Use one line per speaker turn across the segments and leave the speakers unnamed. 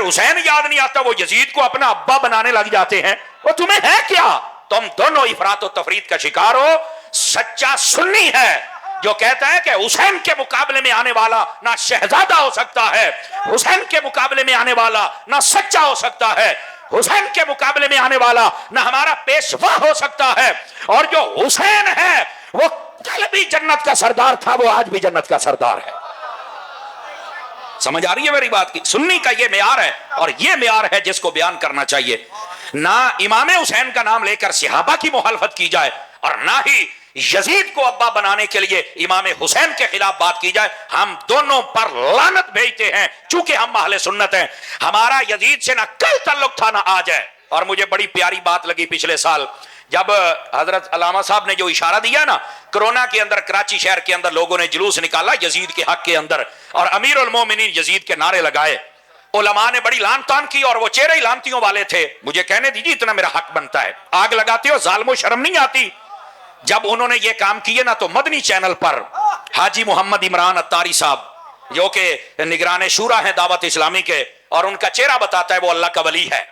پھر حسین یاد نہیں آتا، وہ یزید کو اپنا ابا بنانے لگ جاتے ہیں. وہ تمہیں ہے کیا؟ تم دونوں افراط و تفرید کا شکار ہو. سچا سنی ہے جو کہتا ہے کہ حسین کے مقابلے میں آنے والا نہ شہزادہ ہو سکتا ہے، حسین کے مقابلے میں آنے والا نہ سچا ہو سکتا ہے، حسین کے مقابلے میں آنے والا نہ ہمارا پیشوا ہو سکتا ہے. اور جو حسین ہے وہ کل بھی جنت کا سردار تھا، وہ آج بھی جنت کا سردار ہے. سمجھ آ رہی ہے میری بات کی؟ سنی کا یہ معیار ہے، اور یہ معیار ہے جس کو بیان کرنا چاہیے. نہ امام حسین کا نام لے کر صحابہ کی مخالفت کی جائے، اور نہ ہی یزید کو ابا بنانے کے لیے امام حسین کے خلاف بات کی جائے. ہم دونوں پر لعنت بھیجتے ہیں چونکہ ہم اہل سنت ہیں. ہمارا یزید سے نہ کل تعلق تھا نہ آج ہے. اور مجھے بڑی پیاری بات لگی پچھلے سال جب حضرت علامہ صاحب نے جو اشارہ دیا نا، کرونا کے اندر کراچی شہر کے اندر لوگوں نے جلوس نکالا یزید کے حق کے اندر، اور امیر المومنین یزید کے نعرے لگائے. علماء نے بڑی لان تان کی، اور وہ چہرے ہی لانتیوں والے تھے. مجھے کہنے دیجیے اتنا میرا حق بنتا ہے. آگ لگاتے ہو، ظالم و شرم نہیں آتی؟ جب انہوں نے یہ کام کیے نا تو مدنی چینل پر حاجی محمد عمران اتاری صاحب جو کہ نگران شورا ہیں دعوت اسلامی کے، اور ان کا چہرہ بتاتا ہے وہ اللہ کا ولی ہے.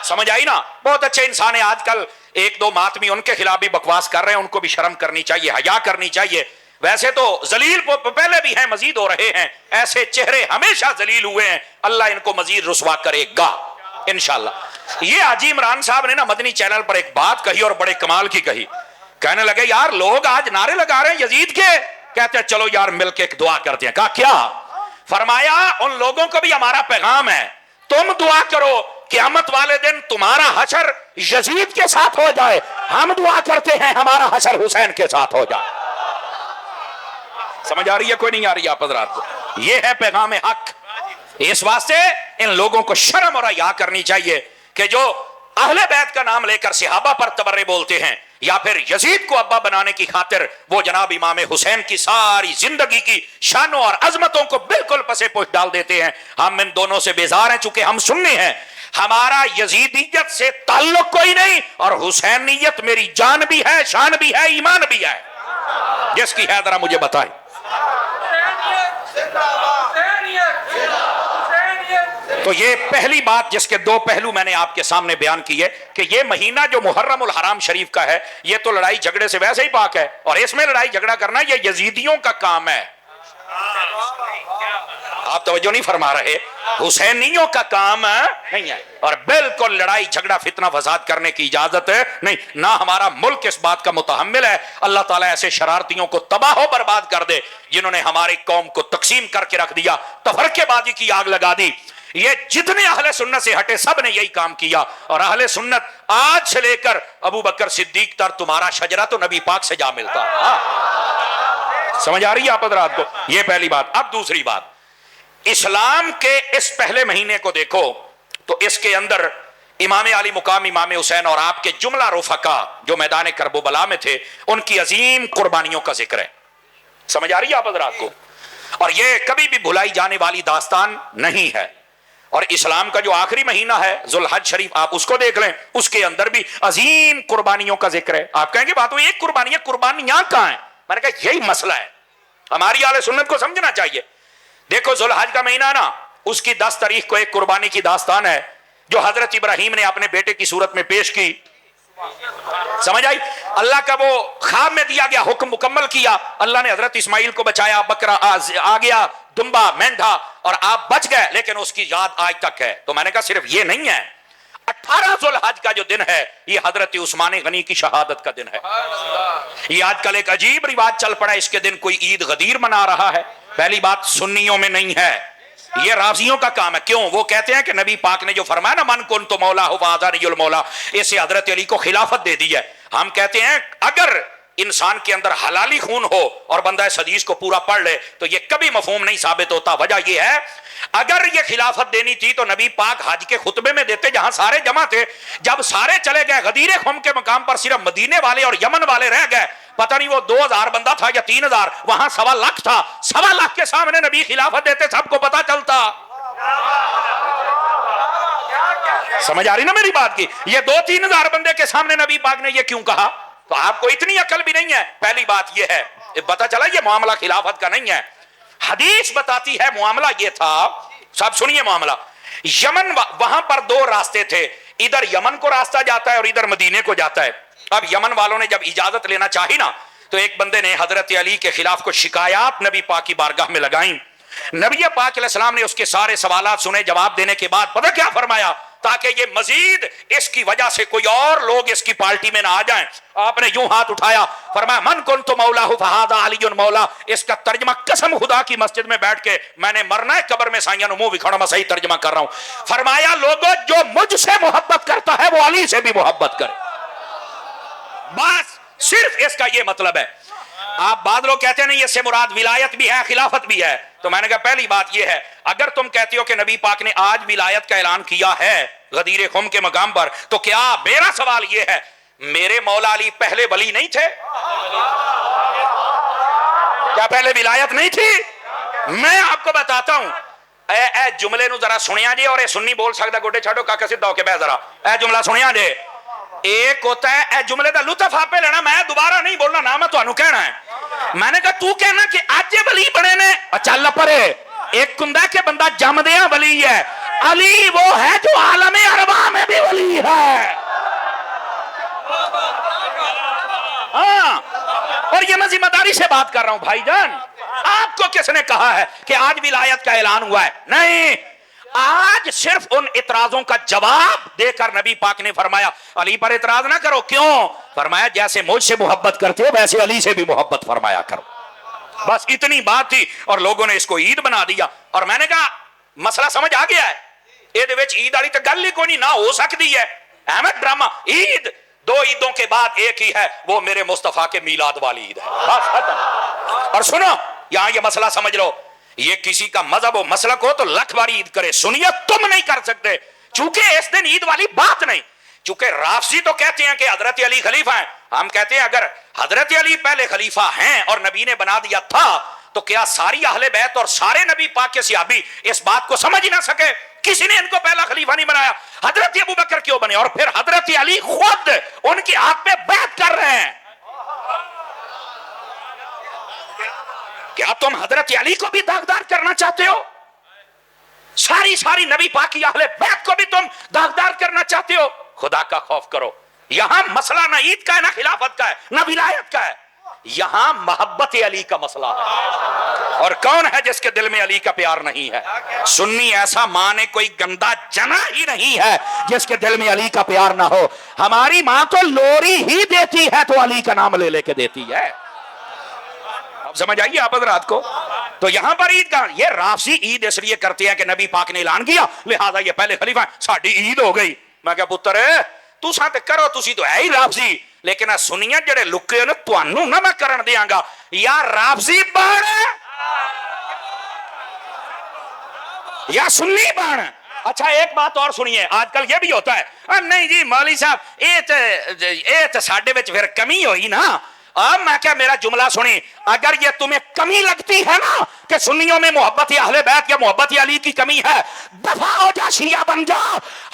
سمجھ آئی نا؟ بہت اچھے انسان ہیں. آج کل ایک دو ماتمی ان کے خلاف بھی بکواس کر رہے ہیں، ان کو بھی شرم کرنی چاہیے، حیا کرنی چاہیے. ویسے تو ذلیل پہلے بھی ہیں، مزید ہو رہے ہیں. ایسے چہرے ہمیشہ ذلیل ہوئے ہیں، اللہ ان کو مزید رسوا کرے گا انشاءاللہ. یہ حاجی عمران صاحب نے نا مدنی چینل پر ایک بات کہی اور بڑے کمال کی کہی. کہنے لگے یار لوگ آج نعرے لگا رہے ہیں یزید کے، کہتے ہیں چلو یار مل کے ایک دعا کرتے ہیں. کہا کیا؟ فرمایا ان لوگوں کو بھی ہمارا پیغام ہے، تم دعا کرو قیامت والے دن تمہارا حشر یزید کے ساتھ ہو جائے، ہم دعا کرتے ہیں ہمارا حشر حسین کے ساتھ ہو جائے. سمجھ آ رہی ہے کوئی نہیں آ رہی آپ حضرات کو؟ یہ ہے پیغام حق. اس واسطے ان لوگوں کو شرم اور حیا کرنی چاہیے کہ جو اہل بیت کا نام لے کر صحابہ پر تبرے بولتے ہیں، یا پھر یزید کو ابا بنانے کی خاطر وہ جناب امام حسین کی ساری زندگی کی شانوں اور عظمتوں کو بالکل پسے پوش ڈال دیتے ہیں. ہم ان دونوں سے بیزار ہیں چونکہ ہم سنی ہیں. ہمارا یزیدیت سے تعلق کوئی نہیں، اور حسینیت میری جان بھی ہے، شان بھی ہے، ایمان بھی ہے. جس کی ہے ذرا مجھے بتائیں. تو یہ پہلی بات جس کے دو پہلو میں نے آپ کے سامنے بیان کی ہے کہ یہ مہینہ جو محرم الحرام شریف کا ہے یہ تو لڑائی جھگڑے سے ویسے ہی پاک ہے، اور اس میں لڑائی جھگڑا کرنا یہ یزیدیوں کا کام ہے. آپ توجہ نہیں فرما رہے، حسینیوں کا کام نہیں ہے. اور بالکل لڑائی جھگڑا فتنہ فساد کرنے کی اجازت نہیں. نہ ہمارا ملک اس بات کا متحمل ہے. اللہ تعالیٰ ایسے شرارتیوں کو تباہ و برباد کر دے جنہوں نے ہماری قوم کو تقسیم کر کے رکھ دیا، تفرقے بازی کی آگ لگا دی. یہ جتنے اہل سنت سے ہٹے سب نے یہی کام کیا. اور اہل سنت آج سے لے کر ابو بکر صدیق تر تمہارا شجرہ تو نبی پاک سے جا ملتا. سمجھ آ رہی ہے آپ حضرات کو؟ یہ پہلی بات. اب دوسری بات، اسلام کے اس پہلے مہینے کو دیکھو تو اس کے اندر امام علی مقام امام حسین اور آپ کے جملہ رفقا جو میدان کربلا میں تھے ان کی عظیم قربانیوں کا ذکر ہے. سمجھ آ رہی ہے آپ حضرات کو؟ اور یہ کبھی بھی بھلائی جانے والی داستان نہیں ہے. اور اسلام کا جو آخری مہینہ ہے ذوالحج شریف، آپ اس کو دیکھ لیں، اس کے اندر بھی عظیم قربانیوں کا ذکر ہے. آپ کہیں گے بات وہ ایک قربانی ہے، قربانیاں کہاں ہیں؟ میں نے کہا یہی مسئلہ ہے، ہماری اہل سنت کو سمجھنا چاہیے. دیکھو ذوالحج کا مہینہ نا، اس کی 10 تاریخ کو ایک قربانی کی داستان ہے جو حضرت ابراہیم نے اپنے بیٹے کی صورت میں پیش کی. سمجھ آئی؟ اللہ کا وہ خواب میں دیا گیا حکم مکمل کیا، اللہ نے حضرت اسماعیل کو بچایا، بکرا آ گیا، دمبا، مینڈھا، اور آپ بچ گئے، لیکن اس کی یاد آج تک ہے. تو میں نے کہا صرف یہ نہیں ہے، 18 ذوالحج کا جو دن ہے یہ حضرت عثمان غنی کی شہادت کا دن ہے. یہ آج کل ایک عجیب رواج چل پڑا ہے، اس کے دن کوئی عید غدیر منا رہا ہے. پہلی بات سنیوں میں نہیں ہے، یہ رافضیوں کا کام ہے. کیوں؟ وہ کہتے ہیں کہ نبی پاک نے جو فرمایا نا من کنت مولا فہذا المولا، اسے حضرت علی کو خلافت دے دی ہے. ہم کہتے ہیں اگر انسان کے اندر حلالی خون ہو اور بندہ اس حدیث کو پورا پڑھ لے تو یہ کبھی مفہوم نہیں ثابت ہوتا. وجہ یہ ہے اگر یہ خلافت دینی تھی تو نبی پاک حج کے خطبے میں دیتے جہاں سارے جمع تھے. جب سارے چلے گئے غدیر خم کے مقام پر صرف مدینے والے اور یمن والے رہ گئے. پتہ نہیں وہ 2000 بندہ تھا یا 3000، وہاں 1.25 لاکھ تھا. 1.25 لاکھ کے سامنے نبی خلافت دیتے، سب کو پتا چلتا. سمجھ آ رہی نا میری بات کی؟ یہ 2-3 ہزار بندے کے سامنے نبی پاک نے یہ کیوں کہا؟ تو آپ کو اتنی عقل بھی نہیں ہے. پہلی بات یہ ہے، پتا چلا یہ معاملہ خلافت کا نہیں ہے. حدیث بتاتی ہے معاملہ یہ تھا، صاحب سنیے معاملہ، यमन, वहां पर दो रास्ते थे, इधर यमन को रास्ता जाता है और इधर मदीने को जाता है। अब यमन वालों ने जब इजाजत लेना चाही ना, तो एक बंदे ने हजरत अली के खिलाफ कुछ शिकायत नबी पाक की बारगाह में लगाई। नबी पाक अलैहिस्सलाम ने उसके सारे सवालात सुने, जवाब देने के बाद पता क्या फरमाया, ताकि ये मजीद इसकी वजह से कोई और लोग इसकी पार्टी में ना आ जाएं, आपने यूं हाथ उठाया, फरमाया मन कुन्तु मौलाहु फहादा अलीयुन मौला। इसका तर्जमा कसम खुदा की मस्जिद में बैठ के मैंने मरना है, कब्र में साइयां मुंह विखड़ा, मैं सही तर्जमा कर रहा हूं। फरमाया लोगों जो मुझसे मोहब्बत करता है वो अली से भी मोहब्बत करे, बस सिर्फ इसका ये मतलब है। आप बाद लोग कहते हैं नहीं इससे मुराद विलायत भी है खिलाफत भी है, तो मैंने कहा पहली बात यह है, अगर तुम कहते हो कि नबी पाक ने आज विलायत का ऐलान किया है गदीर खुम के मकाम पर, तो क्या मेरा सवाल यह है मेरे मौला अली पहले वली नहीं थे? क्या पहले विलायत नहीं थी? मैं आपको बताता हूं, ए जुमले नु जरा सुनिया जे, और सुन्नी बोल सकता गोडे छाड़ो काका सीधा होके बह जरा, ए जुमला सुनिया जे। एक होता है ए जुमले का लुत्फ आपे लेना, मैं दोबारा नहीं बोलना ना, मैं तुहानू कहना है। मैंने कहा तू कहना कि आज वली बने ने, चल परे। एक कुंदा के बंदा जमदिया वली है, अली वो है जो आलमे अरबा में भी वली है। हाँ, और ये मैं जिम्मेदारी से बात कर रहा हूं भाईजान। आपको किसने कहा है कि आज विलायत का ऐलान हुआ है? नहीं, आज सिर्फ उन इतराजों का जवाब देकर नबी पाक ने फरमाया अली पर इतराज ना करो। क्यों? फरमाया जैसे मुझसे मोहब्बत करते हो वैसे अली से भी मोहब्बत फरमाया करो, बस इतनी बात थी। और लोगों ने इसको ईद बना दिया, और मैंने कहा मसला समझ आ गया है, ईद वाली तो गल ही कोई नहीं, ना हो सकती है अहमद ड्रामा। ईद दो ईदों के बाद एक ही है, वो मेरे मुस्तफा के मीलाद वाली ईद है, बस खत्म। और सुनो यहां ये मसला समझ लो, ये किसी का मजहब हो मसलक हो तो लख बारी ईद करे, सुनिए तुम नहीं कर सकते, चूंकि इस दिन ईद वाली बात नहीं। चूंकि राफसी तो कहते हैं कि हजरत अली खलीफा हैं, हम कहते हैं अगर हजरत अली पहले खलीफा हैं और नबी ने बना दिया था, तो क्या सारी अहले बैत और सारे नबी पाक के सहाबी इस बात को समझ ही ना सके? किसी ने इनको पहला खलीफा नहीं बनाया, हजरत अबू बकर क्यों बने? और फिर हजरत अली खुद उनके हाथ पे बैत कर रहे हैं। क्या तुम हजरत अली को भी दागदार करना चाहते हो? सारी नबी पाक की अहले बैत को भी तुम दागदार करना चाहते हो? खुदा का खौफ करो। यहां मसला ना ईद का है, ना खिलाफत का है, ना विलायत का है, यहां मोहब्बत अली का मसला है। और कौन है जिसके दिल में अली का प्यार नहीं है? सुन्नी ऐसा मां ने कोई गंदा जना ही नहीं है जिसके दिल में अली का प्यार ना हो। हमारी मां तो लोरी ही देती है तो अली का नाम ले लेके देती है। समझ आइए आप रात को। तो यहां पर ईद का ये राफसी ईद इसलिए करते हैं कि नबी पाक ने ऐलान किया लिहाजा ये पहले खलीफा, साडी ईद हो गई। मैं क्या पुत्र तुसा ते करो, तुसी तो है ही राफसी, लेकिन सुनिया जेड़े लुके ने तुहानू ना मैं करन देंगा, या राफसी बन या सुन्नी बन। अच्छा एक बात और सुनिए, आजकल ये भी होता है नहीं जी मौलवी साहब ये तो साडे विच फिर कमी होई ना। अब मैं क्या मेरा जुमला सुनी, अगर ये तुम्हें कमी लगती है ना कि सुन्नियों में मोहब्बत अहले बैत या मोहब्बत अली की कमी है, दफा हो जा, शिया बन जा।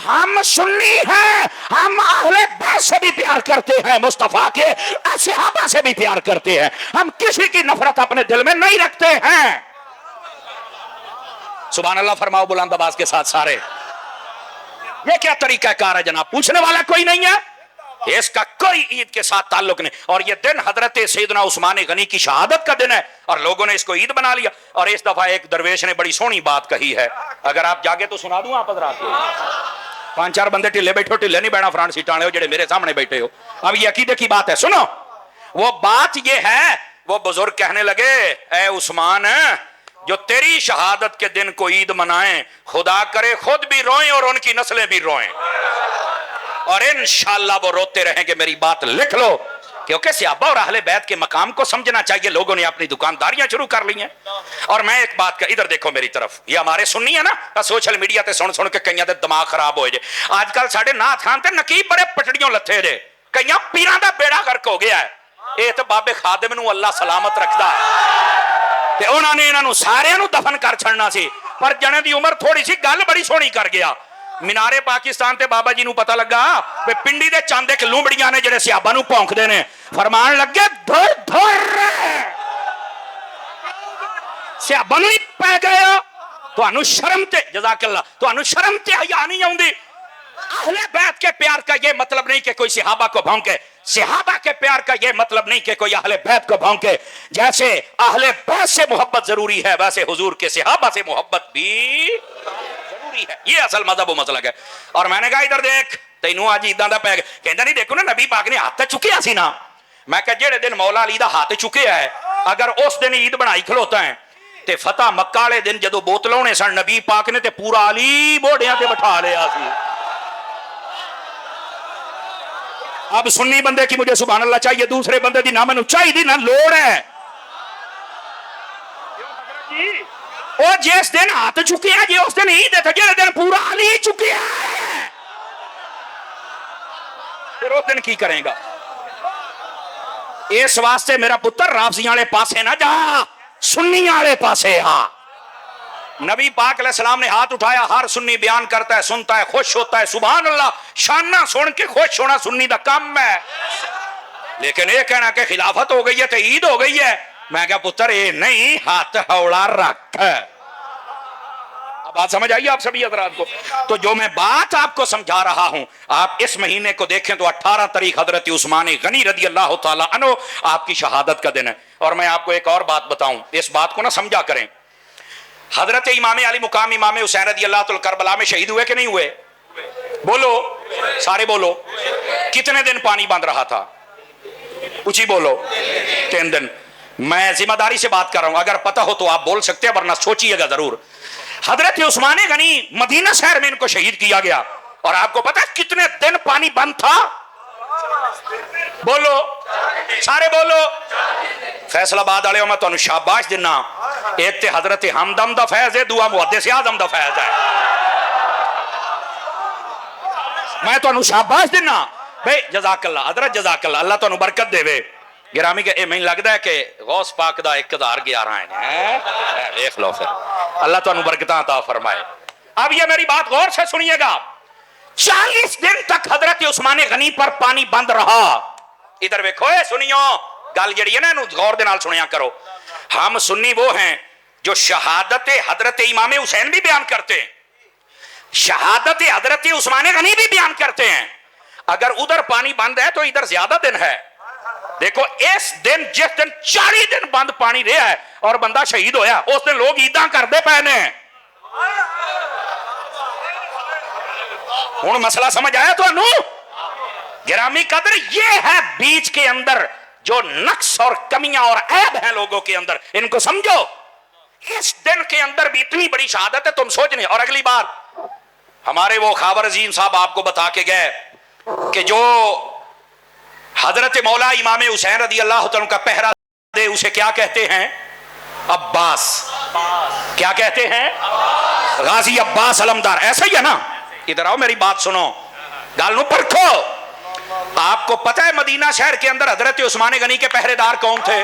हम सुन्नी हैं, हम अहले बैत से भी प्यार करते हैं, मुस्तफा के सहाबा से भी प्यार करते हैं, हम किसी की नफरत अपने दिल में नहीं रखते हैं। सुभान अल्लाह फरमाओ बुलंद आवाज के साथ सारे। ये क्या तरीका कार है जनाब? पूछने वाला कोई नहीं है, इसका कोई ईद के साथ ताल्लुक नहीं। और ये दिन हजरत सैयदना उस्मान गनी की शहादत का दिन है और लोगों ने इसको ईद बना लिया। और इस दफा एक दरवेश ने बड़ी सोहनी बात कही है, अगर आप जागे तो सुना दूं आप हजरात को। 5-4 बंदे ढिले बैठो, ढिले नहीं बैठा फ्रंट सीट हो जेडे मेरे सामने बैठे हो। अब ये अकीदे की बात है, सुनो। वो बात ये है, वो बुजुर्ग कहने लगे ए उस्मान जो तेरी शहादत के दिन को ईद मनाएं, खुदा करे खुद भी रोएं और उनकी नस्लें भी रोएं, और इंशाअल्लाह वो रोते रहेंगे। मेरी बात लिख लो, क्योंकि सहाबा और अहले बैत के मकाम को समझना चाहिए। लोगों ने अपनी दुकानदारियां शुरू कर ली हैं। और मैं एक बात का, इधर देखो मेरी तरफ, ये हमारे सुन्नी है ना, सोशल मीडिया ते सुन सुन के कईयां दे दिमाग खराब हो जे। आजकल साडे नाथ खान ते नकीब बड़े पटड़ियों लथे जे, कईयां पीरां दा बेड़ा गर्क हो गया है। ये तो बाबे खादिम नूं अल्लाह सलामत रखदा है, ते उन्होंने इन्हां नूं सारियां नूं दफन कर छड़ना सी, पर जने दी उम्र थोड़ी सी, गल बड़ी सोहनी कर गया। मीनारे पाकिस्तान ते बाबा जी नूं पता लगा वे पिंडी दे चंद एक लूंबड़ियां ने जेड़े सहाबा नूं भौंकदे ने, फरमान लगे धुर धुर सहाबा नूं ही पै गया। ਤੁਹਾਨੂੰ ਸ਼ਰਮ ਤੇ जज़ाक अल्लाह ਤੁਹਾਨੂੰ शर्म ते हया नहीं आउंदी। अहले बैत के प्यार का ये मतलब नहीं कि कोई सहाबा को भौंके, सहाबा के प्यार का ये मतलब नहीं कि कोई अहले बैत को भौंके। जैसे अहले बैत से मोहब्बत जरूरी है वैसे हुजूर के सहाबा से मोहब्बत भी जरूरी है। ये असल मजहब व मसलक है। और मैंने कहा इधर देख तैनू अज इदां दा पै कहंदा नहीं देखो ना नबी पाक ने हाथ चुकिया सी ना। मैं कहा जेड़े दिन मौला अली दा हाथ चुकिया है अगर उस दिन ईद बनाई खलोता है ते फतह मक्का वाले दिन जदों बोतल होने सन नबी पाक ने ते पूरा अली मोढ़ियां ते बिठा लिया सी। अब सुन्नी बंदे की मुझे सुभान अल्लाह चाहिए, दूसरे बंदे दी ना मैनू चाहिए ना लोड़ है। ओ जिस दिन हाथ चुकिया जी उस दिन ईद है, जिस दिन पूरा अली चुकिया फिर उस दिन की करेगा? इस वास्ते मेरा पुत्र राफजी वाले पासे ना जा, सुन्नी वाले पासे आ। नबी पाक अलैहिस्सलाम ने हाथ उठाया, हर सुन्नी बयान करता है, सुनता है, खुश होता है। सुभान अल्लाह, शाना सुन के खुश होना सुन्नी दा काम है। लेकिन ये कहना कि खिलाफत हो गई है तो ईद हो गई है, मैं क्या पुत्र ये नहीं, हाथ हौला रख। अब बात समझ आई आप सभी हजरात को? तो जो मैं बात आपको समझा रहा हूं, आप इस महीने को देखें तो 18 तारीख हजरत उस्मान गनी रदी अल्लाह तआला अन्हु आपकी शहादत का दिन है। और मैं आपको एक और बात बताऊं, इस बात को ना समझा करें। हजरत इमाम अली मुकाम इमाम हुसैन रदी अल्लाह तआला करबला में शहीद हुए कि नहीं हुए? बोलो, सारे बोलो। कितने दिन पानी बंद रहा था? ऊंची बोलो। 3 दिन। मैं जिम्मेदारी से बात कर रहा हूं, अगर पता हो तो आप बोल सकते हैं वरना सोचिएगा जरूर। हजरत उस्मान गनी मदीना शहर में इनको शहीद किया गया और आपको पता है कितने दिन पानी बंद था? बोलो, सारे बोलो। फैसलाबाद वाले मैं तुहानू शाबाश दिना, एक ते हजरत हमदम दा फैज है, दूआ मुहद्दिस आजम दा फैज है। मैं तुहानू शाबाश दिना भाई, जज़ाक अल्लाह हजरत, जज़ाक अल्लाह, अल्लाह तुहानू बरकत देवे। गिरामी के मैं लगता है कि गौस पाक दा 1011 है, देख लो फिर, अल्लाह तुहानू बरकतां अता फरमाए। अब ये मेरी बात गौर से सुनिएगा, 40 दिन तक हजरत उस्मान गनी पर पानी बंद रहा। इधर देखो, सुनियो गल जी है ना, गौर दे नाल सुनिया करो। हम सुन्नी वो हैं जो शहादत हजरत इमाम हुसैन भी बयान करते हैं, शहादत हजरत उस्मान गनी भी बयान करते हैं। अगर उधर पानी बंद है तो इधर ज्यादा दिन है। देखो इस दिन, जिस दिन 40 दिन बंद पानी रहा है और बंदा शहीद होया, उस दिन लोग ईदा करते पे ने। हुण मसला समझ आया तुहानू? गिरामी कदर, ये है बीच के अंदर जो नक्स और कमियां और ऐब हैं लोगों के अंदर, इनको समझो। इस दिन के अंदर भी इतनी बड़ी शहादत है, तुम सोच नहीं। और अगली बार हमारे वो खाबर अजीम साहब आपको बता के गए कि जो हजरत मौला इमाम हुसैन रदी अल्लाह तआला का पहरा दे उसे क्या कहते हैं? अब्बास। क्या कहते हैं? गाजी अब्बास अलमदार। ऐसा ही है ना? इधर आओ, मेरी बात सुनो, गाल नू परखो। आपको पता है मदीना शहर के अंदर हजरत उस्मान गनी के पहरेदार कौन थे?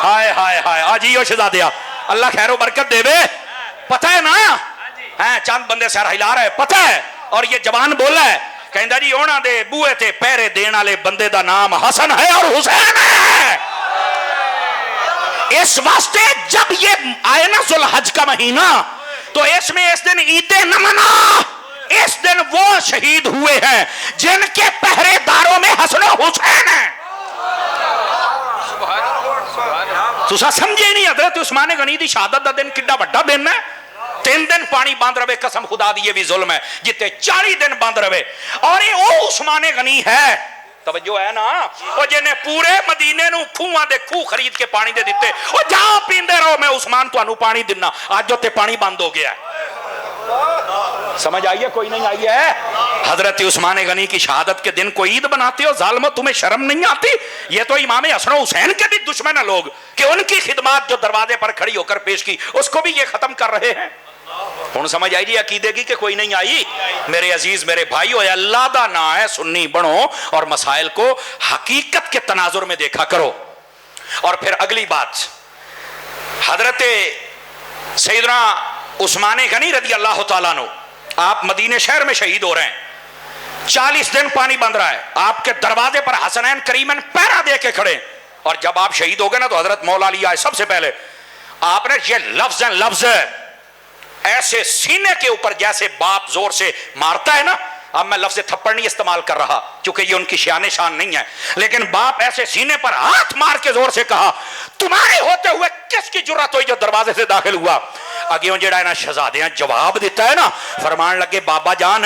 हाय हाय हाय, आजियो शहजादिया, अल्लाह खैरो बरकत देवे। पता है ना? है चंद बंदे सर हिला रहे, पता है। और ये जवान बोला है, कहंदा जी उन्हां दे बूहे ते पहरे देने वाले बंदे दा नाम हसन है और हुसैन है। इस वास्ते जब ये आए ना जुल्हज का महीना, तो इसमें इस दिन ईदे न मना, इस दिन वो शहीद हुए हैं जिनके पहरेदारों में हसन हुसैन है। तुसा समझे नहीं हजरत उस्मान गनी दी शहादत दा दिन किड्डा बड़ा दिन है। 3 दिन पानी बंद रहे, कसम खुदा दी ये भी जुल्म है। जितने 40 दिन बंद रहे, और ये वो उस्मान गनी है, तवज्जो है ना, और जिन्हें पूरे मदीने नू खूहां दे खूह खरीद के पानी दे दिते, और जाओ पींदे रहो, मैं उस्मान तुहानू पानी दिना। आज उत्ते पानी बंद हो गया है। समझ आई है? कोई नहीं आई है? हजरत उस्मान गनी की शहादत के दिन को ईद बनाते हो, जालिमो, तुम्हें शर्म नहीं आती? ये तो इमाम हसन हुसैन के भी दुश्मन है लोग, कि उनकी खिदमत जो दरवाजे पर खड़ी होकर पेश की, उसको भी ये खत्म कर रहे हैं। हुण समझ आई जी अकीदे की कि कोई नहीं आई? मेरे अजीज, मेरे भाई, अल्लाह दा ना है, सुन्नी बनो और मसाइल को हकीकत के तनाजुर में देखा करो। और फिर अगली बात, हजरत सैयदना उस्मान गनी रदी अल्लाह तआला अन्हु आप मदीने शहर में शहीद हो रहे हैं, 40 दिन पानी बंद रहा है, आपके दरवाजे पर हसनैन करीमन पहरा दे के खड़े। और जब आप शहीद हो गए ना, तो हजरत मौला अली आए सबसे पहले, आपने ये लफ्ज ऐसे सीने के ऊपर जैसे बाप जोर से मारता है ना, अब मैं लफ्ज थप्पड़ नहीं इस्तेमाल कर रहा क्योंकि ये उनकी शान शान नहीं है, लेकिन बाप ऐसे सीने पर हाथ मार के जोर से कहा, तुम्हारे होते हुए किसकी जुर्रत हुई जो दरवाजे से दाखिल हुआ। अगे जेड़ा ना शहजादे जवाब दिता है ना, फरमान लगे बाबा जान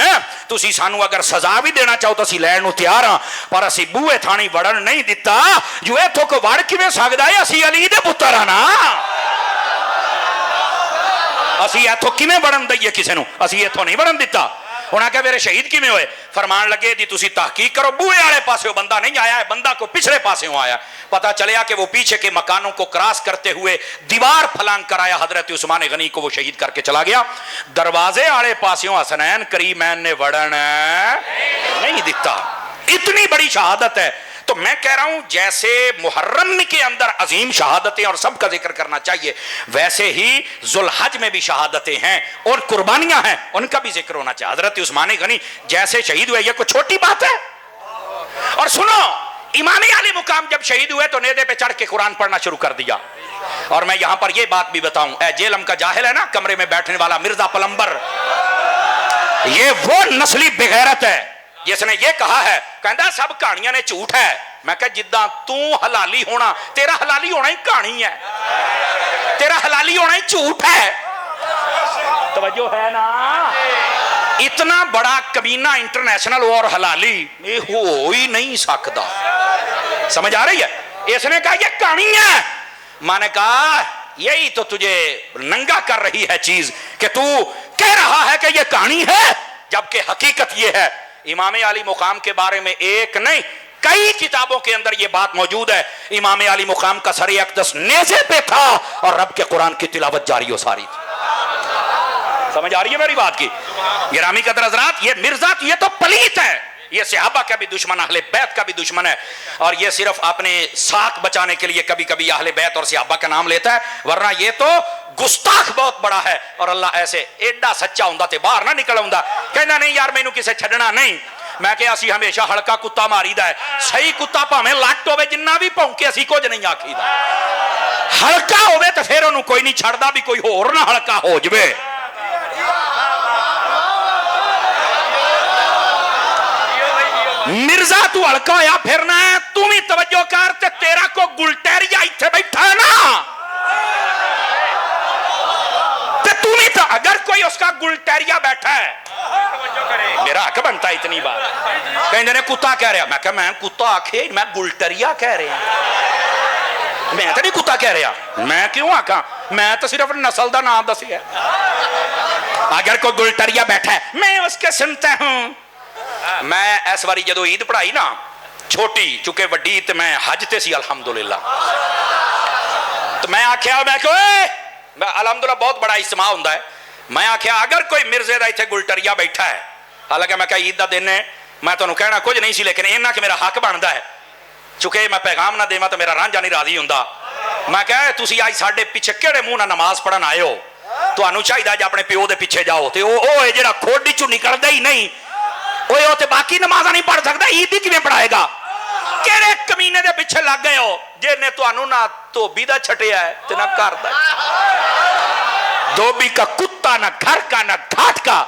तुसी सानू अगर सजा भी देना चाहो तो असी लैण नूं तैयार हां, पर असी बूहे थाणी वड़न नहीं दिता, जो इथों को वड़ किवें सकदा है, असी अली दे पुत्तर हां ना, असी इथों किवें वड़न दईए किसी नूं, असी इथों नहीं वड़न दिता। उन्हें कहा मेरे शहीद किवें होए, फरमान लगे जी तुसी तहकीक करो, बूहे वाले पासे बंदा नहीं आया है, बंदा को पिछले पासे आया। पता चलिया कि वो पीछे के मकानों को क्रॉस करते हुए दीवार फलांग कर आया, हजरत उस्मान गनी को वो शहीद करके चला गया। दरवाजे वाले पासों हसनैन करीमैन ने वड़न नहीं दिता। इतनी बड़ी शहादत है। तो मैं कह रहा हूं जैसे मुहर्रम के अंदर अजीम शहादतें और सबका जिक्र करना चाहिए, वैसे ही जुल्हज में भी शहादतें हैं और कुर्बानियां हैं, उनका भी जिक्र होना चाहिए। हजरत उस्मान गनी जैसे शहीद हुए, ये कोई छोटी बात है। और सुनो, इमाम अली मुकाम जब शहीद हुए तो नेदे पे चढ़ के कुरान पढ़ना शुरू कर दिया। और मैं यहां पर यह बात भी बताऊं, ए जेलम का जाहिल है ना, कमरे में बैठने वाला मिर्जा पलंबर, ये वो नस्ली बेगैरत है जिसने ये कहा है, कहता सब कहानियां ने झूठ है। मैं कहा जिद्दां तू हलाली होना, तेरा हलाली होना ही कहानी है, तेरा हलाली होना ही झूठ है। तवज्जो है ना, इतना बड़ा कमीना इंटरनेशनल और हलाली ये हो ही नहीं सकता। समझ आ रही है? इसने कहा ये कहानी है। मैंने कहा यही तो तुझे नंगा कर रही है चीज कि तू कह रहा है कि ये कहानी है, जबकि हकीकत ये है। इमाम अली मुकाम के बारे में एक नहीं कई किताबों के अंदर ये बात मौजूद है। इमाम अली मुकाम का सर अक़दस नेज़े पे था और रब के कुरान की तिलावत जारी हो सारी थी। समझ आ रही है मेरी बात की? गिरामी कदर हज़रात, ये मिर्जा ये तो पलीत है, ये सहाबा का भी दुश्मन, अहले बैत का भी दुश्मन है, और ये सिर्फ अपने साख बचाने के लिए कभी कभी अहले बैत और सहाबा का नाम लेता है, वरना ये तो गुस्ताख बहुत बड़ा है। और अल्लाह ऐसे एडा सच्चा हुंदा ते बाहर ना निकल आउंदा, कहना नहीं यार मैनू किसे छड्डना नहीं। मैं कहा असी हमेशा हल्का कुत्ता मारीदा है, सही कुत्ता भावें लट होवे जिन्ना भी भौंके असी कुछ नहीं आखीदा, हल्का होवे ते फिर ओनू कोई नहीं छड्डदा भी कोई होर ना हल्का हो जावे। मिर्जा तू हल्का होया फिरना है, तू भी तवज्जो कर, ते तेरा को गुलटेरिया इत्थे बैठा है ना, ते तू भी तो अगर कोई उसका गुलटेरिया बैठा है, मेरा हक बनता है इतनी बात। कहते ने कुत्ता कह रहा, मैं कहा मैं कुत्ता आखे, मैं गुलटेरिया कह रहा, मैं तो नहीं कुत्ता कह रहा, मैं क्यों आखा, मैं तो सिर्फ नस्ल का नाम दसिया। अगर कोई गुलटेरिया बैठा है मैं उसके सुनता हूं। मैं इस बारी जो ईद पढ़ाई ना छोटी, चूंकि वड्डी ते मैं हज ते सी अलहमदुलिल्लाह, तो मैं आख्या मैं अलहमदुलिल्लाह बहुत बड़ा इज्तिमा हुंदा है। मैं आख्या अगर कोई मिर्जे का इत्थे गुलटरिया बैठा है, हालांकि मैं ईद का दिन है, मैं तुहानूं कहना कुछ नहीं सी, लेकिन इन्ना कि मेरा हक बनता है, चूंकि मैं पैगाम ना देवां तो मेरा रांझा नहीं राजी हुंदा। मैं कहा तुसीं अज साडे पिछे किहड़े मूंह नाल नमाज पढ़न आए हो, तुहानूं चाहिदा जे अपने प्यो दे पिछे जाओ, ते ओह जिहड़ा खोडी चों निकलदा ही नहीं, ओह ते बाकी नमाज़ां नहीं पढ़ सकदा, ईद ही किवें पढ़ाएगा? किहड़े कमीने दे पिछे लग गए हो जिहने तुहानूं ना धोबी दा छटिया है ते ना घर दा। धोबी का कुत्ता, ना घर का ना घाट का।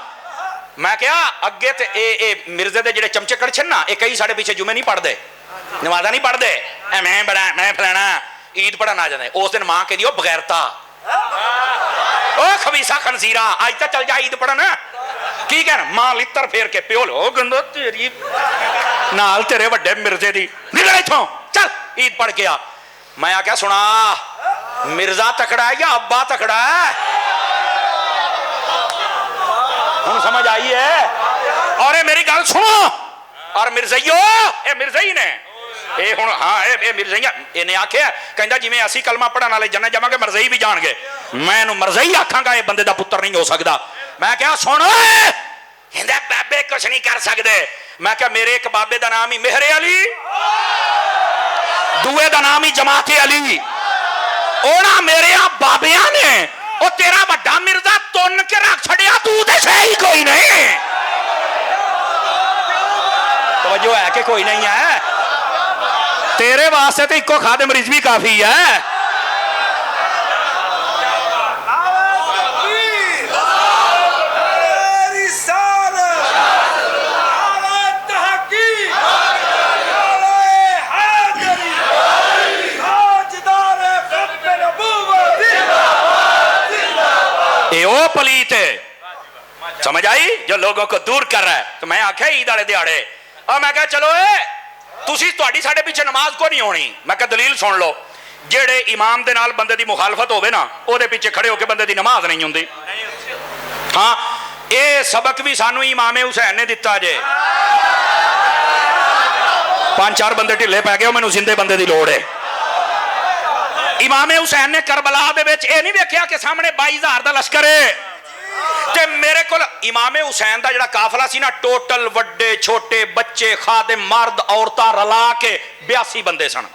मैं क्या अगे ते ए मिर्जे दे जिहड़े चमचे कड़छन ना, ये कई साडे पीछे जुमे नहीं पढ़दे, नमाज़ां नहीं पढ़दे, मैं बड़ा मैं फलाना ईद पढ़न आ जाते। उस दिन मां कहदी बगैरता, ओ खबीसा खनजीरा, अज तक चल जा ईद पढ़न। की कहना मां लित्तर फेर के प्यो लो गंदो तेरी नाल तेरे वड्डे मिर्जे दी, निकल इथों चल ईद पढ़ के आ। मैं आख्या सुना मिर्जा तकड़ा है या अब्बा तकड़ा है? हुण समझ आई है? और ये मेरी गल सुनो, और मिर्जइयो ये मिर्जई ने ये हुण हाँ ये मिर्जइया इन्हें आख्या, कहंदा जिवें असी कलमा पढ़न वाले जन्नत जावांगे मिर्जई भी जाणगे, मैं इहनूं मिर्जई आखांगा, ये बंदे दा पुत्तर नहीं हो सकदा। मैं क्या सुन कहंदा बाबे कुछ नहीं कर सकदे। मैं क्या मेरे एक बाबे दा नाम ही मेहरे अली, दूए दा नाम ही जमाते अली, ओना मेरे बाबिया ने ओ तेरा बड़ा मिर्जा तुन के रख छड़िया, तू ते सही कोई नहीं। तवज्जो है कि कोई नहीं है? तेरे वास्ते तो इको खादिम रिजवी काफी है। पलीत है। समझ आई? जो लोगों को दूर कर रहा है। तो मैं आख्या ईद वाले दिहाड़े और मैं कहा चलो तुसी तुहाडी साडे पीछे नमाज को नहीं होनी। मैं कहा दलील सुन लो, जेड़े इमाम दे नाल बंदे दी मुखालफत होवे ना ओदे पीछे खड़े होके बंदे दी नमाज नहीं हुंदी। हाँ ये सबक भी सानू इमाम हुसैन ने दिता जे। 5-4 बंदे ढिले पै गए, मैनू जिंदे बंदे दी लोड़ है। इमाम हुसैन ने करबला दे विच ये नहीं देखा कि सामने 22,000 का लश्कर है ते मेरे को इमाम हुसैन का जिहड़ा काफला सी ना टोटल वड्डे छोटे बच्चे खादिम मर्द औरतां रला के 82 बंदे सन।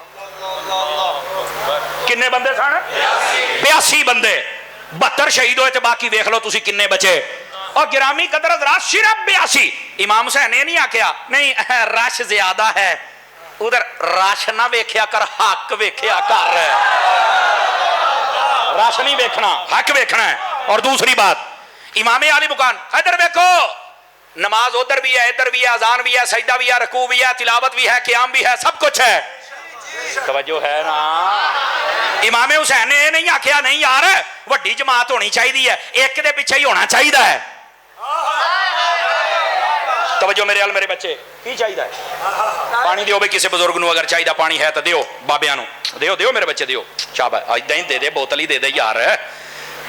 किन्ने बंदे सन? 82 बंदे। 72 शहीद होए ते बाकी देख लो तुसी किन्ने बचे। और गिरामी कदर हज़रात सिर्फ 82। इमाम हुसैन ने नहीं आख्या नहीं रश ज्यादा है, उधर रश ना वेख्या कर, हक वेख्या कर। रश नहीं वेखना, हक वेखना है। और दूसरी बात इमामे आली मुकान इधर देखो, नमाज उधर भी है, इधर भी है, अजान भी है, सजदा भी है, रकू भी है, तिलावत भी है, क़याम भी है, सब कुछ है। तवज्जो है ना? इमामे हुसैन ने नहीं आख्या नहीं यार वड्डी जमात होनी चाहिए है, एक दे पिछे ही होना चाहिए है। तवज्जो मेरे हाल मेरे बच्चे की चाहिए है? पानी दियो भाई, किसी बुजुर्ग नूं अगर चाहिए पानी है तो दियो, बाबियां नूं दियो, दियो मेरे बच्चे दियो, शाबाश इदां ही दे दे, बोतल ही दे दे यार।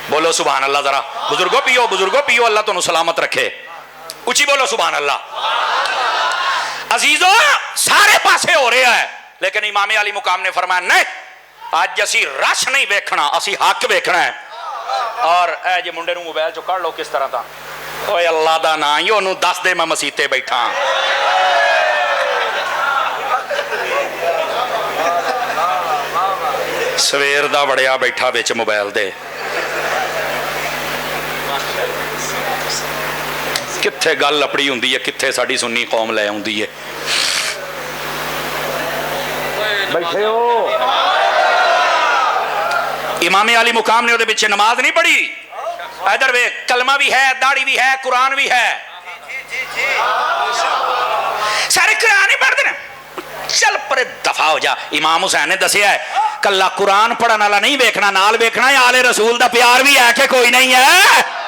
बोलो सुभान अल्लाह जरा। बुजुर्गों पियो, बुजुर्गों पियो, अल्लाह तुहानू सलामत रखे। उची बोलो सुभान अल्लाह। अजीजों सारे पासे हो रहा है, लेकिन इमाम अली मुकाम ने फरमाया नहीं अज असी रश नहीं वेखना, असी हक वेखना है। और ए जे मुंडे नूं मोबाइल चो कढ़ लो किस तरह था, ओए अल्लाह दा नां ही ओनू दस दे मैं मसीते बैठा। सवेर दा बड़िया बैठा विच मोबाइल दे, कित्थे गल अपड़ी हुंदी है, कित्थे साडी सुन्नी कौम लै आउंदी है। बैठे हो इमाम अली मुकाम ने उहदे पिछे नमाज नहीं पढ़ी। इधर वे कलमा भी है, दाढ़ी भी है, कुरान भी है, सारे कुरान ही पढ़ते ना। चल पर दफा हो जा। इमाम हुसैन ने दसिया है कला कुरान पढ़ने वाला नहीं वेखना, नाल वेखना है आले रसूल दा प्यार भी है कि कोई नहीं है।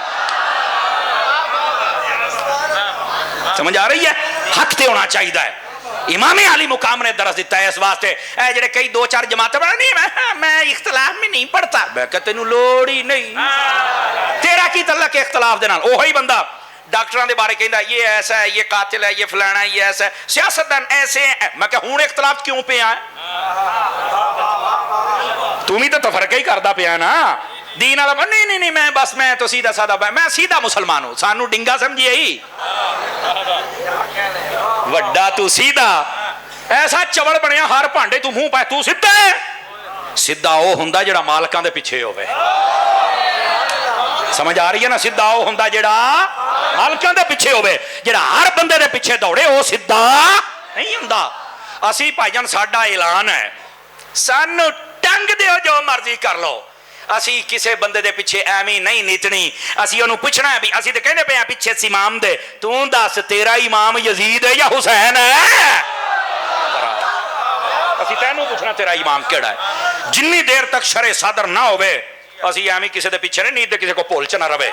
समझ आ रही है? हक ते होना चाहिए है। इमाम अली मुकाम ने दरस दिता है इस वास्ते। जेडे कई 2-4 जमातें पढ़ा नहीं मैं इख्तलाफ में नहीं पढ़ता, मैं कहता तेनू लोड़ ही नहीं, तेरा की तल्लक इख्तलाफ दे नाल। ओही बंदा डॉक्टरों के बारे कहता ये ऐसा है, ये कातिल है, ये फलाना है, ये ऐसा है, सियासतदान ऐसे है। मैं क्या हुण इख्तलाफ क्यों पे है? तू भी तो तफरका ही करता पिया ना। दीन वाला नहीं नहीं नहीं मैं बस मैं तो सीधा सादा, मैं सीधा मुसलमान हूं, सानू डिंगा समझिए ही वड्डा तू सीधा। ऐसा चवल बनया हर भांडे तू मुंह पाए, तू सीधा है। सीधा वो हुंदा जेड़ा मालकां दे पिछे होवे। समझ आ रही है ना? सीधा वो हुंदा जेड़ा मालकां दे पिछे होवे, जेड़ा हर बंदे दे पिछे दौड़े वो सीधा नहीं हुंदा। असी भाईजान साडा ऐलान है, सानू टंग दिओ जो मर्जी कर लो, असी किसी बंदे दे पिछे एवं नहीं नीतनी। असी उन्होंने पूछना है भी असी तो कहने पे हैं पिछे इमाम दे, तू दस तेरा इमाम यजीद है या हुसैन है? असी तेनू पूछना तेरा इमाम केड़ा है। जिन्नी देर तक शरे सादर ना होवे असी एवं किसी दे पिछे नहीं नीते, किसी को भुल च ना रवे।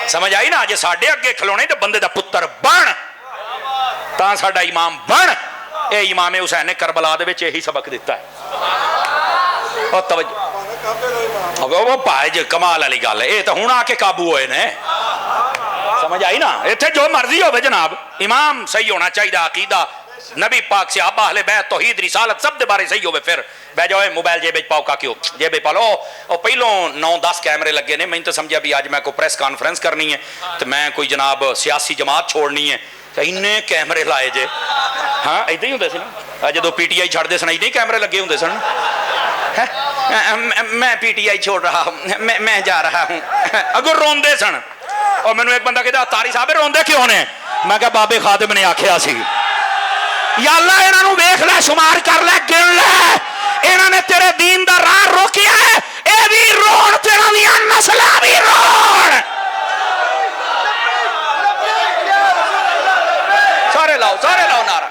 समझ आई ना? जे साडे अगे खलोने तो बंदे दा पुत्र बन, तां साडा इमाम बन। ए इमाम हुसैन ने करबला दे विच यही सबक दिता है। और तवज्जो वो भाई जी कमाल वाली गल है, ये तो हुण आके काबू होए ने। समझ आई ना? इत्थे जो मर्जी होवे जनाब, इमाम सही होना चाहिए, अकीदा नबी पाक से आबा अहले बैत तौहीद रिसालत सब दे बारे सही होवे। फिर बह जाओ मोबाइल जेब पाओ का क्यों जेब पा लो। और पहलों 9-10 कैमरे लगे ने, मैं तो समझा भी अज मैं कोई प्रेस कॉन्फ्रेंस करनी है तो मैं कोई जनाब सियासी जमात छोड़नी है तो इन्ने कैमरे लाए जे। हाँ इदा ही होंदे सी ना जो PTI छड्डदे सन, इदां ही कैमरे लगे होंदे सन। मैं PTI छोड़ रहा हूं, मैं जा रहा हूं। अगर रोंदे सन और मैनू एक बंदा कहता तारी साहब रोंदे क्यों ने? मैं कहा बाबे खादिम ने आख्या सी या अल्लाह इन्हां नूं वेख लै, शुमार कर लै, गिन लै, इन्हां ने तेरे दीन दा राह रोकिया है, ए भी रोण तेरा दी नस्लां भी रोण। सारे लाओ नारा।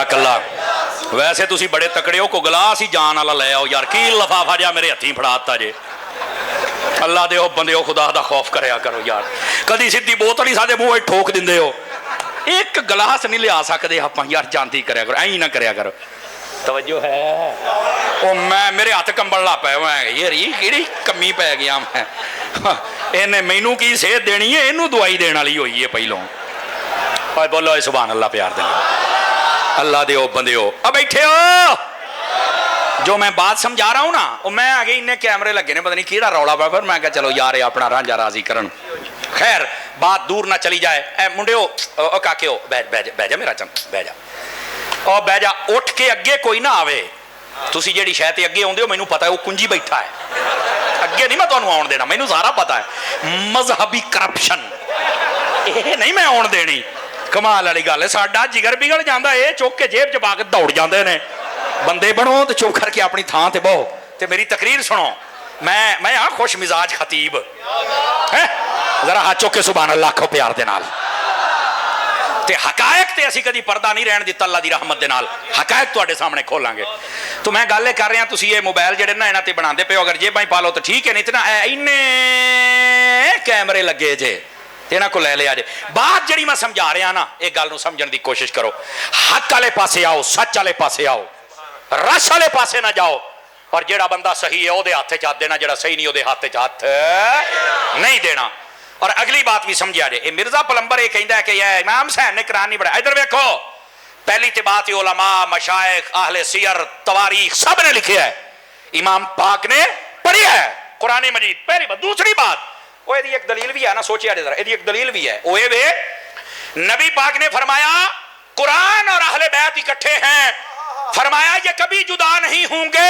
कल्ला कल्ला। वैसे तुसी बड़े तकड़े हो, कोई गिलास ही जान वाला ले आओ यार, की लफाफा जिहा मेरे हत्थी फड़ाता जे। अल्लाह दे बंदे हो, खुदा दा खौफ करया करो यार। कदी सीधी बोतल ही साडे मूंह ठोक दिंदे हो, एक गिलास नहीं लिया सकते आप यार, जानती करया करो, ऐ ना करया करो। तवज्जो है ओ, मैं मेरे हथ कंबल ला पै यार, ये कमी पै गया मैं। इन्हें मैनू की सेहत देनी है, इनू दवाई देने वाली हुई है पहलों। बोलो सुभान अल्लाह, प्यार दे अल्लाह दे बंदे हो। अब बैठे हो, जो मैं बात समझा रहा हूं ना, वो मैं आगे इन्ने कैमरे लगे ने, पता नहीं किहड़ा रौला पा, फिर मैं कहा चलो यार अपना रांझा राजी करन। खैर बात दूर ना चली जाए। ए मुंडे हो काके हो, बह जा मेरा चम, बह जा और बह जा। उठ के अगे कोई ना आवे, तुसी जेड़ी शय ते अगे आउंदे हो मैनू पता है, वो कुंजी बैठा है अगे, नहीं मैं तुहानू आउण देना, मैनू सारा पता है। मजहबी करप्शन ये नहीं मैं आउण देनी। कमाल वाली गल है, साडा जिगर बिगड़ जांदा, ये चुक के जेब च पा के दौड़ जांदे ने। बंदे बनो तो चुप करके अपनी थां ते बहो ते मेरी तकरीर सुनो। मैं हाँ खुश मिजाज खतीब है, जरा हाथ चुक के सुभान अल्लाह आखो प्यार दे नाल। ते हकायक ते असी कदी पर्दा नहीं रहन दिता, अल्लाह दी रहमत दे नाल हकायक तुहाडे सामने खोलांगे। तो मैं गल कर रहा, तुसी ये मोबाइल जेडे ना इन्हां ते बनांदे पे हो, अगर जेबां पा लो तो ठीक है, नहीं तो ना इन्ने कैमरे लगे जे, इन्हां को ले लिया जे। बात जिहड़ी मैं समझा रहा ना, ये गल नूं समझण दी कोशिश करो। हक वाले पासे आओ, सच वाले पासे आओ, रश वाले पासे ना जाओ। और जेड़ा बंदा सही है ਉਹਦੇ ਹੱਥ 'ਚ ਹੱਥ देना, जेड़ा सही नहीं ਉਹਦੇ ਹੱਥ 'ਚ हथ नहीं देना। और अगली बात भी समझिया जे, मिर्जा पलंबर ये कहता है कि यह इमाम हुसैन ने कुरान नहीं पढ़ा। इधर देखो, पहली तो बात है उलमा, मशाइख, अहले सियर, तवारीख सब ने लिखे है, इमाम पाक ने पढ़ी है कुरान मजीद। पहली बात। दूसरी बात, वो यदि एक दलील भी है ना, सोचिए जरा, यदि एक दलील भी है, वो ये नबी पाक ने फरमाया कुरान और अहले बैत इकट्ठे हैं, फरमाया ये कभी जुदा नहीं होंगे,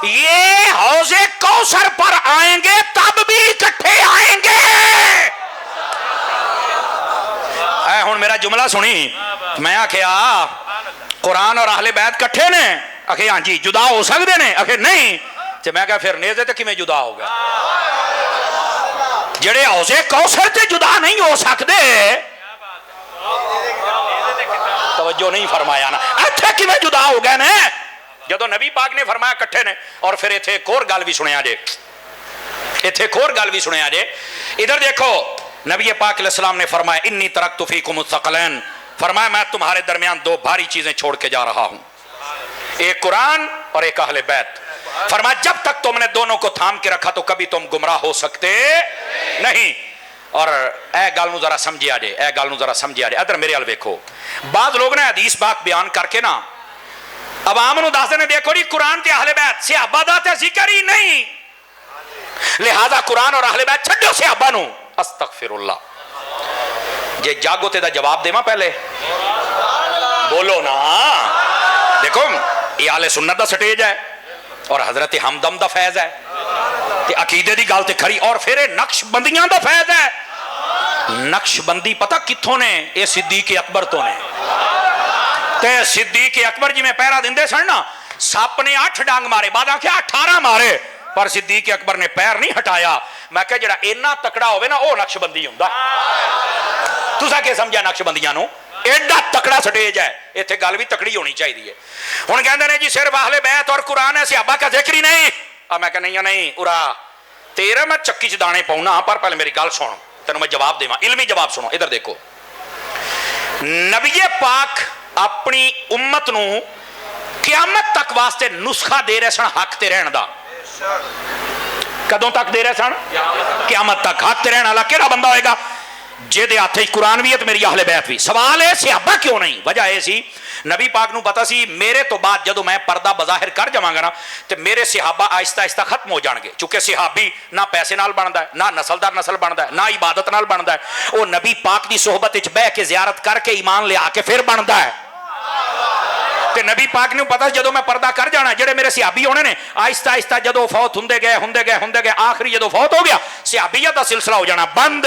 ये हौजे कौसर पर आएंगे तब भी इकट्ठे आएंगे। हुण मेरा जुमला सुनी, मैं आखिया कुरान और अहले बैत इकट्ठे ने, आखे हां जी, जुदा हो सकते ने, आखे नहीं, तो मैं कहा फिर नेज़े ते किवें जुदा हो गया? जेड़े हौजे कौसर ते जुदा नहीं हो सकते, तवज्जो नहीं फरमाया ना, इत्थे किवें जुदा हो गए ने जदों नबी पाक ने फरमाया इकट्ठे ने। और फिर इत्थे एक और गल भी सुनिया जे, इत्थे एक और गल भी सुनिया जे। इधर देखो, नबी पाक अलैहिस्सलाम ने फरमाया इन्नी तरक्तु फीकुम अस-सकलैन, फरमाया मैं तुम्हारे दरमियान दो भारी चीजें छोड़ के जा रहा हूं, एक कुरान और एक अहले बैत। फरमाया जब तक तुमने दोनों को थाम के रखा तो कभी तुम गुमराह हो सकते नहीं। और ए गल नूं जरा समझिया जे, ए गल नूं जरा समझिया जे। इधर मेरे अल वेखो, बाद लोग ने हदीस पाक बयान करके ना अवाम नूं दसदे ने, देखो जी कुरान ते अहले बैत सहाबा दा ते जिक्र ही नहीं, लिहाजा कुरान और अहले बैत छड्डो सहाबा नूं। अस्तगफिरुल्लाह। जे जागो ते दा जवाब देवां पहले, बोलो ना। देखो ये आले सुन्नत दा स्टेज है और हजरत हमदम दा फैज है, ते अकीदे दी गल ते खरी। और फिर नक्शबंदियां दा फैज है। नक्शबंदी पता कित्थों ने? ये सिद्दीक अकबर तो ने। ते सिद्दीक अकबर जिवें पहरा दिंदे सन ना, सप ने 8 डांग मारे, बाद आख्या 18 मारे, पर सिद्दीक अकबर ने पैर नहीं हटाया। मैं कहा जेड़ा इन्ना तकड़ा होवे ना, वो नक्शबंदी हुंदा। तुसां की समझिया नक्शबंदियां नूं? एडा तकड़ा स्टेज है, इत्थे गल भी तकड़ी होनी चाहिए। हुण कहंदे ने जी सिर्फ अहले बैत और कुरान है, सहाबा का जिक्र ही नहीं। मैं कहा नहीं उरा तेरा मैं चक्की च दाने पाऊना, पर पहले मेरी गल सुन, तेनों मैं जवाब देवां, इल्मी जवाब सुनो। इधर देखो, नबी पाक अपनी उम्मत नूं क़यामत तक वास्ते नुस्खा दे रहे सन हक ते रहण दा। कदों तक दे रहे सन? क़यामत तक। हक ते रहण वाला किहड़ा बंदा होएगा? जेदे हाथ च कुरान भी है तो मेरी अहले बैत भी। सवाल है सहाबा क्यों नहीं? वजह यह सी नबी पाक नूं पता सी मेरे तो बाद जदों मैं पर्दा बज़ाहिर कर जावांगा ना, तो मेरे सहाबा आहिस्ता आहिस्ता खत्म हो जाणगे। चूंकि सहाबी ना पैसे नाल बनदा है, ना नस्लदार नस्ल बनदा है, ना इबादत नाल बनदा है, वो नबी पाक की सोहबत विच बह के जियारत करके ईमान लिया के फिर बनदा है। ते नबी पाक नूं पता जदों मैं पर्दा कर जाना, जेड़े मेरे सहाबी होने ने, आहिस्ता आहिस्ता जदों फौत हुंदे गए आखिरी जदों फौत हो गया, सहाबियत दा सिलसिला हो जाना बंद।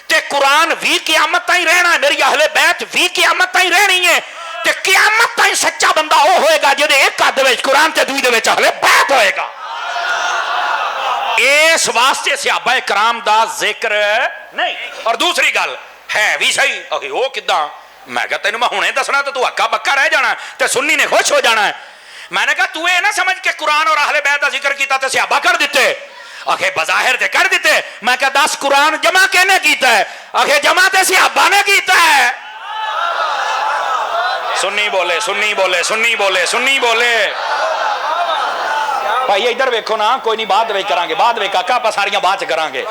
ते कुरान भी क़यामत ताईं रहना है, मेरी अहले बैत भी क़यामत ताईं रहनी है। ते क़यामत ताईं सच्चा बंदा वो होएगा जिहदे एक हद विच कुरान ते दूई दे विच अहले बैत होएगा। इस वास्ते सहाबा कराम दा जिक्र नहीं। और दूसरी गल है भी सही, वो किदां? मैं कहा तेन मैं हुणे दसना तो तू हक्का बक्का रह जाना ते सुन्नी ने खुश हो जाना है। मैंने कहा तू ये ना समझ के कुरान और अहले बैत का जिक्र किया तो सहाबा कर दिते। आखे बज़ाहिर ते कर दिते। मैं कहा 10 कुरान जमा किहने कीता है? आखे जमा ते सहाबा ने कीता है। सुन्नी बोले सुन्नी बोले सुन्नी बोले सुन्नी बोले। भाई इधर वेखो ना, कोई नहीं बाद में करांगे, बाद में काका आप सारियां बाद च करांगे।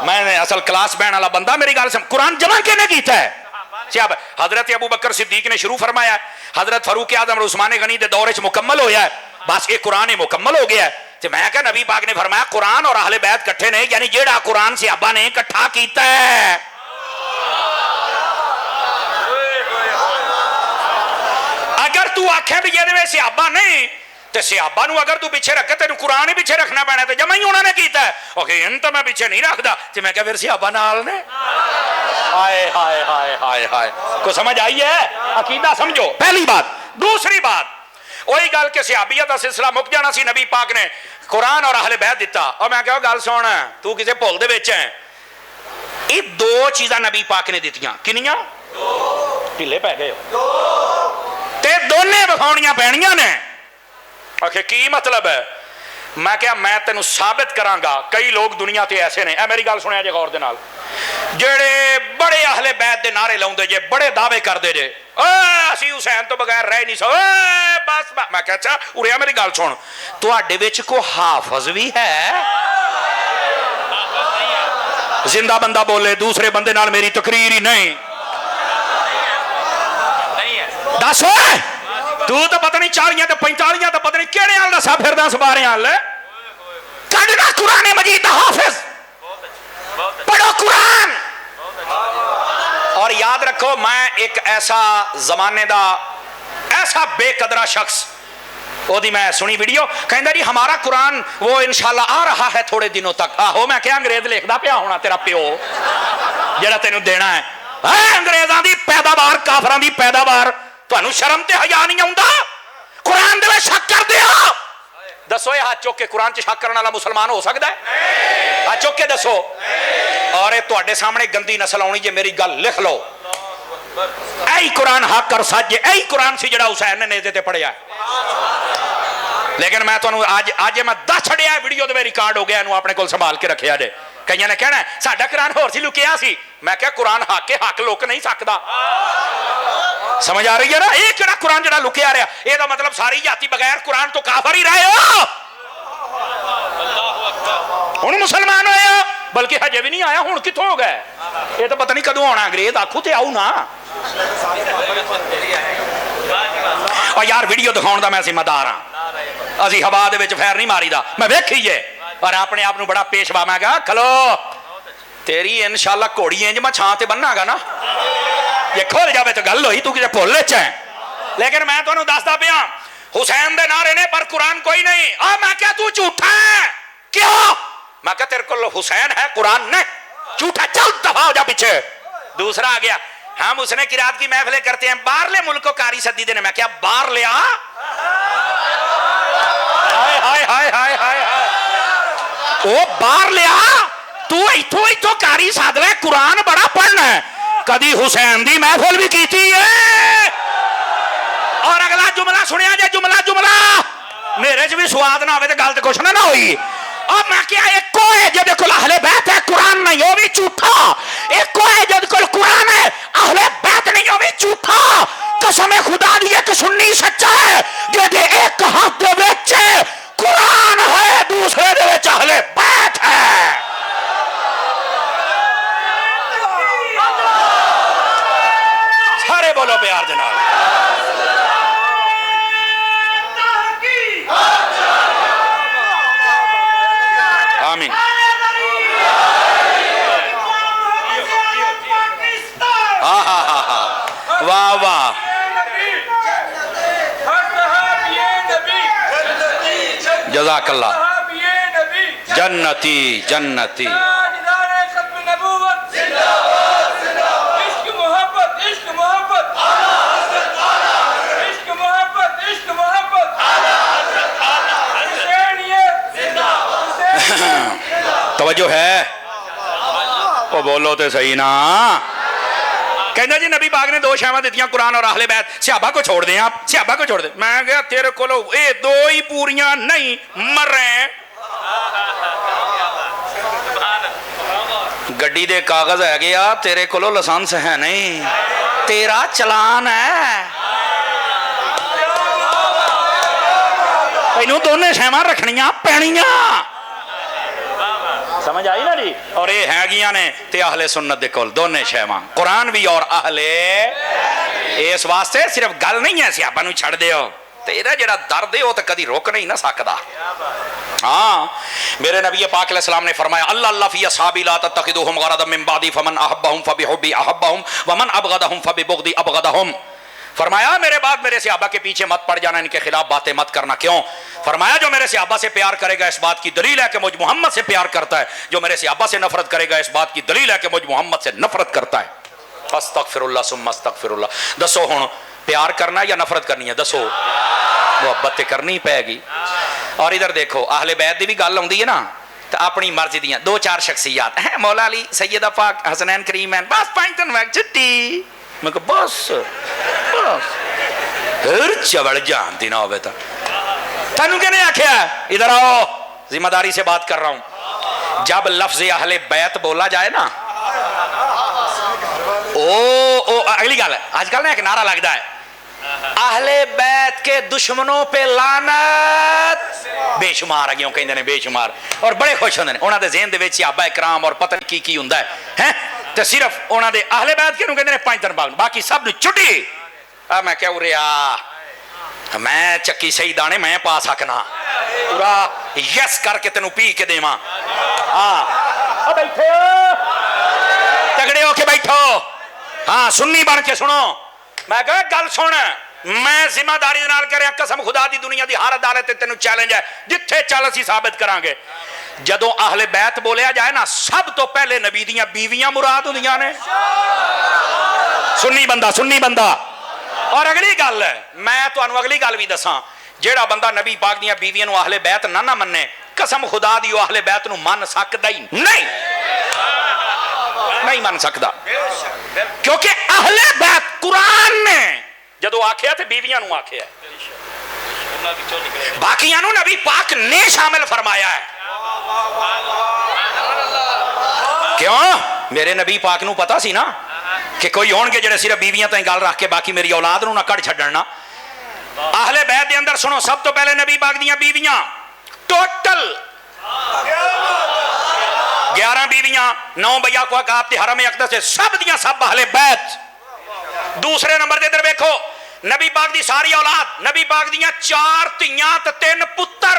मैं असल क्लास बहन वाला बंदा, मेरी गल सुन। कुरान जमा किहने कीता है? सियाब हजरत अबू बकर सिद्दीक ने शुरू फरमाया, हजरत फारूक आजम उस्मान गनी दे दौर च मुकम्मल होया है, बस ये कुरान ही मुकम्मल हो गया है। तो मैं क्या नबी पाक ने फरमाया कुरान और अहले बैत इकट्ठे ने, यानी जेड़ा कुरान सहाबा ने इकट्ठा कीता है। अगर तू आखे भी ये सहाबा नहीं तो सहाबा नू अगर तू पीछे रखे तेन कुरान ही पीछे रखना पैना, तो जमा ही उन्होंने कीता है। ओके इन तो मैं पीछे नहीं रखता। तो मैं क्या फिर सहाबा नाल ने? हाय हाय हाय हाय हाय, को समझ आई है? अकीदा समझो पहली बात। दूसरी बात वही गल के सहाबियत का सिलसिला मुक जाना सी, नबी पाक ने कुरान और अहले बैत दिता। और मैं क्या गल सुन, तू किसी भुल दे विच है। ये 2 चीज़ां नबी पाक ने दित्तियां, किनियां? ढिले पै गए हो ते दोने विखाउणियां पैणियां ने। आखे की मतलब है? मैं क्या मैं तेन साबित करांगा। कई लोग दुनिया ते ऐसे ने, मेरी गल सुनिया जे गौर दे नाल, जेड़े बड़े अहले बैत दे नारे लाउंदे जे, बड़े दावे करदे जे, असीं हुसैन तो बगैर रह नहीं सो, बस मैं क्या अच्छा उरे मेरी गल सुन, तुहाडे विच कोई हाफिज भी है? जिंदा बंदा बोले, दूसरे बंदे नाल मेरी तकरीर ही नहीं। दस तू तो पता नहीं 40 तो 45 तो पता नहीं केड़े हाल दसा फिरदा सबारे हाल। कढ़ना कुरान मजीद दा हाफिज, पढ़ो कुरान। और याद रखो मैं एक ऐसा जमाने दा ऐसा बेकदरा शख्स, ओदी मैं सुनी वीडियो, कहंदा जी हमारा कुरान वो इंशाल्लाह आ रहा है थोड़े दिनों तक। आहो मैं क्या अंग्रेज लिखदा पिया होना तेरा प्यो जेड़ा तेनू देना है। अंग्रेजां दी पैदावार, काफरां दी पैदावार, तुहानू शर्म ते हया नहीं आउंदा? कुरान दे शक करदे हो? दसो ये हाथ चुक के कुरान च शक करने वाला मुसलमान हो सकता है? हाथ चुक के दसो। और ये तुहाडे सामने गंदी नस्ल आउणी जे, मेरी गल लिख लो। ऐ कुरान हक और सच, ऐ कुरान सी जेड़ा हुसैन ने नेज़े ते पढ़िया। लेकिन मैं तुहानू आज मैं दस छड़िया, वीडियो ते रिकॉर्ड हो गया, इनू अपने कोल संभाल के रखिया जे। कईयां ने कहना साडा कुरान होर सी, लुकिया सी। मैं क्या कुरान हक के हक लुक नहीं सकता। समझ आ रही है ना? ये किहड़ा कुरान जेड़ा लुकिया रहा? ये मतलब सारी जाति बगैर कुरान तो काफर ही रहे हो। हुण मुसलमान होए हो, बल्कि हजे भी नहीं आया, हुण कित्थों हो गए? ये तो पता नहीं कदों आना। अंग्रेज आखू ते आऊ ना। और यार वीडियो दिखाउण दा मैं जिम्मेदार हां। असीं हवा दे विच फैर नहीं मारीदा, मैं वेखीए और अपने आप नूं बड़ा पेशवा। मैं कहा खलो तेरी इंशाल्लाह घोड़ी इंज मैं छां ते बन्नागा ना, ये खोल जावे तो गल होई, तू किसे भुल च है। लेकिन मैं तुहानू दसदा पिया हुसैन दे नारे ने पर कुरान कोई नहीं। मैं क्या तू झूठा है? क्यों? मैं क्या तेरे को हुसैन है, कुरान नहीं? झूठा, चल दफा हो जा पीछे। दूसरा आ गया, हम उसने किरात की महफिलें करते हैं, बाहरले मुल्कों कारी सदी देने। मैं क्या बाहर लिया? हाय हाय हाय हाय हाय ओ बाहर लिया तू, इथों इथों कारी साध ले, कुरान बड़ा पढ़ना है। कदी हुसैन दी महफिल भी की है। और अगला जुमला सुनिया जे, जुमला मेरे च भी स्वाद ना आवे तो गल तो कुछ ना होई। और मैं क्या एको है जिहदे कोल अहले बैत है, कुरान नहीं, वो भी झूठा। एको है जिहदे कोल कुरान है, अहले बैत नहीं, वो भी झूठा। कसम खुदा दी एक सुन्नी सच्चा है, जिहदे एक हाथ दे विच कुरान है, दूसरे दे विच अहले बैत है। सारे बोलो प्यार जनाब। आमीन। हाँ हाँ हाँ हाँ, वाह वाह। जज़ाकल्लाह। जन्नती जन्नती। तवज्जो है? वो बोलो तो सही ना। کہنا جی نبی پاک نے دو شیواں دیتیاں قرآن اور اہل بیت صحابہ کو چھوڑ دیں آپ صحابہ کو چھوڑ دیں میں کہا تیرے کو اے دو ہی پوریاں نہیں مر رہے ہیں گڈی دے کاغذ ہے گیا تیرے کو لسانس ہے نہیں تیرا چلان ہے تینوں دونے شیواں رکھنیاں پینیاں سمجھ آئی نا جی اور یہ ہے گیاں نے تے اہل سنت دے کول دونے شیواں قرآن بھی اور اہل اس واسطے صرف گل نہیں ہے صحابہ نو چھڑ دیو تیرا جڑا درد ہے وہ تو کدی روک نہیں نہ سکدا ہاں میرے نبی پاک علیہ السلام نے فرمایا اللہ اللہ فی اصحابی لا تتخذوهم غرضا من بعدی فمن احبهم فبحبی احبهم ومن ابغضهم فببغضی ابغضهم فرمایا میرے بعد میرے صحابہ کے پیچھے مت پڑ جانا ان کے خلاف باتیں مت کرنا کیوں فرمایا جو میرے صحابہ سے پیار کرے گا اس بات کی دلیل ہے کہ مجھ محمد سے پیار کرتا ہے جو میرے صحابہ سے نفرت کرے گا اس بات کی دلیل ہے کہ مجھ محمد سے نفرت کرتا ہے استغفر اللہ ثم استغفر اللہ دسو ہن پیار کرنا یا نفرت کرنی ہے دسو محبت کرنی پے گی اور ادھر دیکھو اہل بیت دی بھی گل ہوندی ہے نا تو اپنی مرضی دیاں دو چار شخصیات مولا علی سیدہ پاک حسنین کریمین بس 5 دن وقت چھٹی میں کہ بس پھر چوڑ جان دینا ہوئے تھا تنو کے نہیں آکھیا ادھر آؤ ذمہ داری سے بات کر رہا ہوں جب لفظ اہل بیت بولا جائے نا اگلی گل ہے آج کل نا ایک نعرہ لگتا ہے اہل بیت کے دشمنوں پہ لعنت بے شمار اگیوں کہیں نے بے شمار اور بڑے خوش ہوندے نے انہاں دے ذہن دے وچ صحابہ کرام اور پتہ کی ہوندا ہے ہیں تے صرف انہاں دے اہل بیت کینوں کہندے نے 5 دن بعد باقی سب نو چھٹی میں کہ اوریا میں چکی صحیح دانے میں پا سکنا پورا یس کر کے تینوں پی کے دیواں ہاں بیٹھو تگڑے ہو کے بیٹھو ہاں سنی بن کے سنو میں کہا گل سن میں ذمہ داری نال کر رہا قسم خدا دی دنیا دی ہر عدالت تینوں چیلنج ہے جتھے چل اسی ثابت کران گے جدوں اہل بیت بولیا جائے نا سب تو پہلے نبی دیاں بیویاں مراد ہوندیاں نے سنی بندہ اور اگلی گل ہے میں تانوں اگلی گل بھی دساں جیڑا بندہ نبی پاک دیاں بیویاں نو اہل بیت نہ مننے قسم خدا دی اہل بیت نو من سکدا ہی نہیں من سکدا کیونکہ اہل بیت قرآن نے جدو آکھیا تے بیویاں نو آکھیا باقیاں نو نبی پاک نے شامل فرمایا ہے کیوں میرے نبی پاک نو پتا سی نا کہ کوئی ہون گے جڑے صرف بیویاں تائیں گل رکھ کے باقی میری اولاد نو نہ کٹ چھڈنا اہل بیت دے اندر سنو سب تو پہلے نبی پاک دیاں بیویاں ٹوٹل 11 بیویاں 9 بیا کو آپ کے حرم اقدس سے سب دیاں سب اہل بیت دوسرے نمبر دے ادھر دیکھو نبی پاک دی ساری اولاد نبی پاک دیاں 4 دھیاں تے 3 پتر